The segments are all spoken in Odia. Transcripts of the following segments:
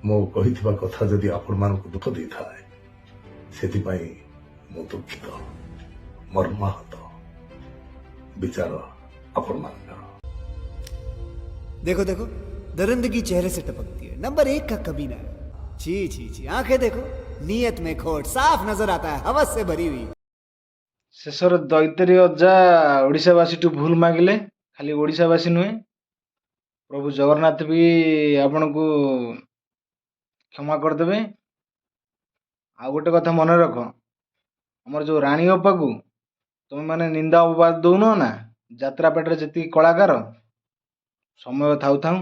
ମୁଁ କହିଥିବା କଥା ଯଦି ଆପଣମାନଙ୍କୁ ଦୁଃଖ ଦେଇଥାଏ ସେଥିପାଇଁ ମୁଁ ଦୁଃଖିତ ମର୍ମାହତ। ବିଚାର ଆପଣମାନଙ୍କର। देखो देखो दरिंदगी चेहरे से टपकती है, नंबर 1 का कमीना है। छी छी छी, आंखें देखो, नीयत में खोट साफ नजर आता है, हवस से भरी हुई। ଶେଷରେ ଦୈତାରୀ ଅଜା ଓଡ଼ିଶାବାସୀଠୁ ଭୁଲ ମାଗିଲେ। ଖାଲି ଓଡ଼ିଶାବାସୀ ନୁହେଁ, ପ୍ରଭୁ ଜଗନ୍ନାଥ ବି ଆପଣଙ୍କୁ କ୍ଷମା କରିଦେବେ। ଆଉ ଗୋଟେ କଥା ମନେ ରଖ, ଆମର ଯେଉଁ ରାଣୀ ଅପାକୁ ତୁମେ ମାନେ ନିନ୍ଦା ଅପବାଦ ଦଉନ ନା। ଯାତ୍ରା ପାଟିରେ ଯେତିକି କଳାକାର ସମୟ ଥାଉ ଥାଉ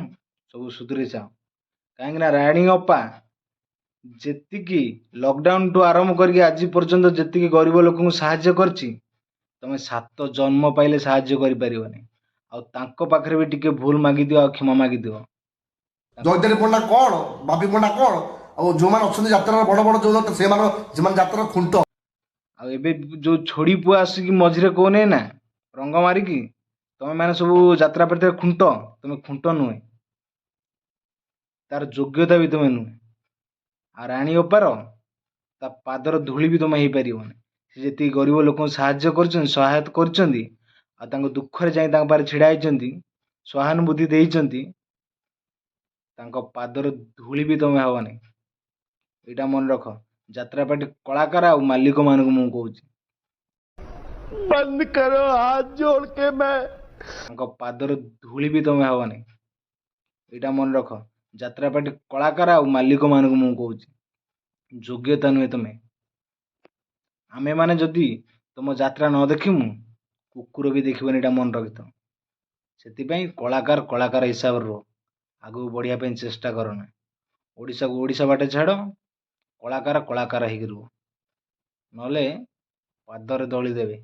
ସବୁ ସୁଧୁରି ଯାଅ। କାହିଁକିନା ରାଣୀ ଅପା ଯେତିକି ଲକଡାଉନଠୁ ଆରମ୍ଭ କରିକି ଆଜି ପର୍ଯ୍ୟନ୍ତ ଯେତିକି ଗରିବ ଲୋକଙ୍କୁ ସାହାଯ୍ୟ କରିଛି, ତମେ 7 ଜନ୍ମ ପାଇଲେ ସାହାଯ୍ୟ କରିପାରିବନି। ଆଉ ତାଙ୍କ ପାଖରେ ବି ଟିକେ ଭୁଲ ମାଗିଦିଅ ଆଉ କ୍ଷମା ମାଗିଦିଅ। ଦୈତାରୀ ପଣ୍ଡା କଣ, ବାପି ପଣ୍ଡା କଣ, ଆଉ ଯୋଉମାନେ ଅଛନ୍ତି ଯାତ୍ରାର ବଡ ବଡ ଯୋଉ ସେମାନେ ଯାତ୍ରାର ଖୁଣ୍ଟ। ଆଉ ଏବେ ଯୋଉ ଛୋଡ଼ି ପୁଅ ଆସିକି ମଝିରେ କହୁନି ନା ରଙ୍ଗ ମାରିକି, ତମେ ମାନେ ସବୁ ଯାତ୍ରା ପାଟିରେ ଖୁଣ୍ଟ, ତମେ ଖୁଣ୍ଟ ନୁହେଁ, ତାର ଯୋଗ୍ୟତା ବି ତମେ ନୁହେଁ। ଆଉ ରାଣୀ ଅପାର ତା ପାଦର ଧୂଳି ବି ତମେ ହେଇପାରିବନି। ସେ ଯେତିକି ଗରିବ ଲୋକଙ୍କୁ ସାହାଯ୍ୟ କରିଛନ୍ତି, ସହାୟତା କରିଛନ୍ତି, ଆଉ ତାଙ୍କ ଦୁଃଖରେ ଯାଇ ତାଙ୍କ ପାଖରେ ଛିଡ଼ା ହେଇଛନ୍ତି, ସହାନୁଭୂତି ଦେଇଛନ୍ତି, ତାଙ୍କ ପାଦର ଧୂଳି ବି ତମେ ହବନି। ଏଇଟା ମନେ ରଖ। ଯାତ୍ରା ପାର୍ଟି କଳାକାର ଆଉ ମାଲିକ ମାନଙ୍କୁ ମୁଁ କହୁଛି, बंद करो हाथ जोड़ के मैं ତାଙ୍କ ପାଦର ଧୂଳି ବି ତମେ ହବନି। ଏଇଟା ମନେ ରଖ। ଯାତ୍ରା ପାର୍ଟି କଳାକାର ଆଉ ମାଲିକ ମାନଙ୍କୁ ମୁଁ କହୁଛି, ଯୋଗ୍ୟତା ନୁହେଁ ତମେ। ଆମେମାନେ ଯଦି ତମ ଯାତ୍ରା ନ ଦେଖିମୁ, କୁକୁର ବି ଦେଖିବନି, ଏଇଟା ମନେ ରଖିଥାଅ। ସେଥିପାଇଁ କଳାକାର କଳାକାର ହିସାବରେ ରୁହ, ଆଗକୁ ବଢ଼ିବା ପାଇଁ ଚେଷ୍ଟା କର ନା। ଓଡ଼ିଶାକୁ ଓଡ଼ିଶା ବାଟେ ଛାଡ଼, କଳାକାର କଳାକାର ହେଇକି ରୁହ, ନହେଲେ ପାଦରେ ଦଳି ଦେବେ।